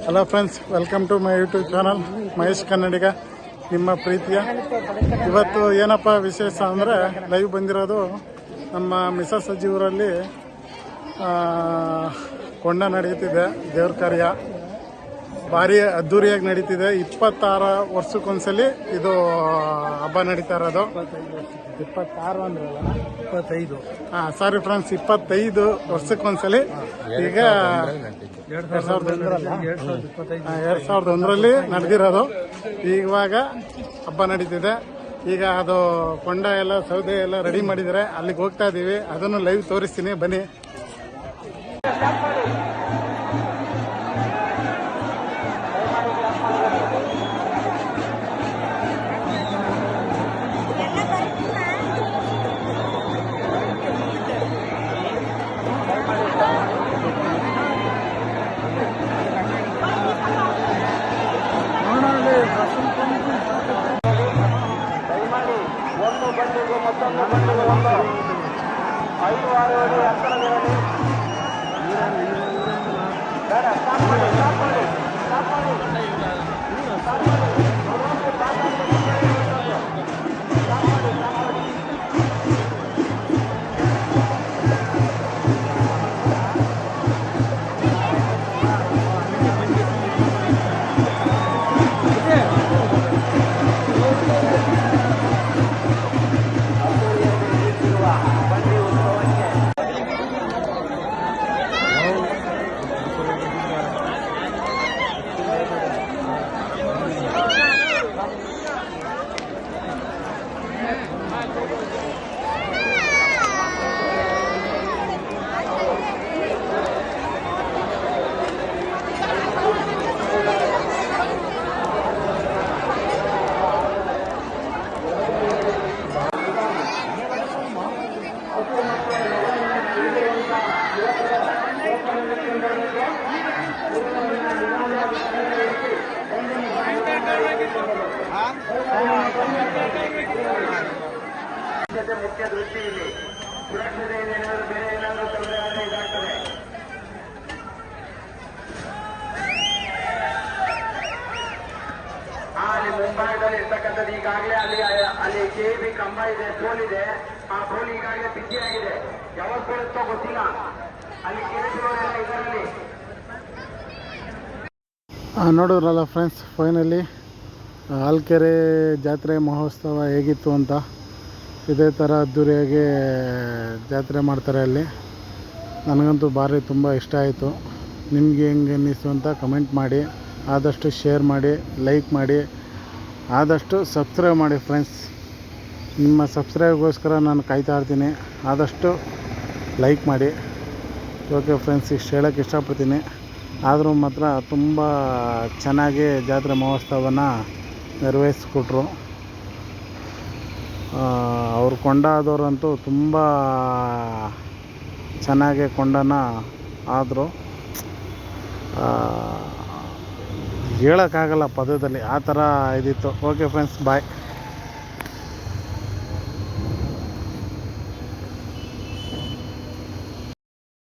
Hello friends, welcome to my YouTube channel Mahesh Kannadiga, ನಿಮ್ಮ ಪ್ರೀತಿಯ. ಇವತ್ತು ಏನಪ್ಪ ವಿಶೇಷ ಅಂದರೆ, ಲೈವ್ ಬಂದಿರೋದು ನಮ್ಮ ಮಿಸಸ್ ಅಜ್ಜಿ ಊರಲ್ಲಿ ಕೊಂಡ ನಡೀತಿದೆ. ದೇವ್ರ ಕಾರ್ಯ ಭಾರಿ ಅದ್ದೂರಿಯಾಗಿ ನಡೀತಿದೆ. 26 ವರ್ಷಕ್ಕೊಂದ್ಸಲಿ ಇದು ಹಬ್ಬ ನಡೀತಾ ಇರೋದು. 26 ಅಂದ್ರಲ್ಲ, 25. Sorry friends, 25 ವರ್ಷಕ್ಕೊಂದ್ಸಲಿ. ಈಗ 2001ರಲ್ಲಿ ನಡೆದಿರೋದು. ಇವಾಗ ಹಬ್ಬ ನಡೀತಿದೆ. ಈಗ ಅದು ಕೊಂಡ ಎಲ್ಲ ಸೌದೆ ಎಲ್ಲ ರೆಡಿ ಮಾಡಿದರೆ ಅಲ್ಲಿಗೆ ಹೋಗ್ತಾ ಇದ್ದೀವಿ. ಅದನ್ನು ಲೈವ್ ತೋರಿಸ್ತೀನಿ, ಬನ್ನಿ. ಮತ್ತೊಂದು ಬಂದು 5 6 ಅಡಿ ಎತ್ತರವಿರಲಿ. ಬೇಡ, ಸ್ಟಾಪ್ ಮಾಡಿ. ಮುಖ್ಯ ದೃಷ್ಟಿ ಇಲ್ಲಿ ಸುರಕ್ಷತೆ ಏನಾದರೂ ಬೇರೆ ಏನಾದರೂ ತೊಂದರೆ ಆದರೆ ಇದಾಗ್ತದೆ. ಅಲ್ಲಿ ಮುಂಭಾಗದಲ್ಲಿ ಇರ್ತಕ್ಕಂಥದ್ದು ಈಗಾಗಲೇ ಅಲ್ಲಿ KEB ಕಂಬ ಇದೆ, ಪೋಲ್ ಇದೆ. ಆ ಪೋಲ್ ಈಗಾಗಲೇ ಬಿಸಿಯಾಗಿದೆ. ಯಾವಾಗ ಬೀಳುತ್ತೋ ಗೊತ್ತಿಲ್ಲ. ಅಲ್ಲಿ ಕೇಳಿದವರೆಲ್ಲ ಇದರಲ್ಲಿ ನೋಡಿದ್ರಲ್ಲ ಫ್ರೆಂಡ್ಸ್, ಫೈನಲಿ ಹಾಲ್ಕೆರೆ ಜಾತ್ರೆ ಮಹೋತ್ಸವ ಹೇಗಿತ್ತು ಅಂತ. ಇದೇ ಥರ ಅದ್ದೂರಿಯಾಗಿ ಜಾತ್ರೆ ಮಾಡ್ತಾರೆ ಅಲ್ಲಿ. ನನಗಂತೂ ಭಾರಿ ತುಂಬ ಇಷ್ಟ ಆಯಿತು. ನಿಮಗೆ ಹೆಂಗೆ ಅನ್ನಿಸ್ತು ಅಂತ ಕಮೆಂಟ್ ಮಾಡಿ, ಆದಷ್ಟು ಶೇರ್ ಮಾಡಿ, ಲೈಕ್ ಮಾಡಿ, ಆದಷ್ಟು ಸಬ್ಸ್ಕ್ರೈಬ್ ಮಾಡಿ ಫ್ರೆಂಡ್ಸ್. ನಿಮ್ಮ ಸಬ್ಸ್ಕ್ರೈಬ್ಗೋಸ್ಕರ ನಾನು ಕಾಯ್ತಾ ಇರ್ತೀನಿ. ಆದಷ್ಟು ಲೈಕ್ ಮಾಡಿ. ಓಕೆ ಫ್ರೆಂಡ್ಸ್, ಇಷ್ಟು ಹೇಳೋಕ್ಕೆ ಇಷ್ಟಪಡ್ತೀನಿ. ಆದರೂ ಮಾತ್ರ ತುಂಬ ಚೆನ್ನಾಗಿ ಜಾತ್ರೆ ಮಹೋತ್ಸವನ ನೆರವೇರಿಸ್ಕೊಟ್ರು. ಅವ್ರು ಕೊಂಡಾದವರಂತೂ ತುಂಬ ಚೆನ್ನಾಗಿ ಕೊಂಡನ ಆದರು. ಹೇಳೋಕ್ಕಾಗಲ್ಲ ಪದದಲ್ಲಿ, ಆ ಥರ ಇದಿತ್ತು. ಓಕೆ ಫ್ರೆಂಡ್ಸ್, ಬಾಯ್.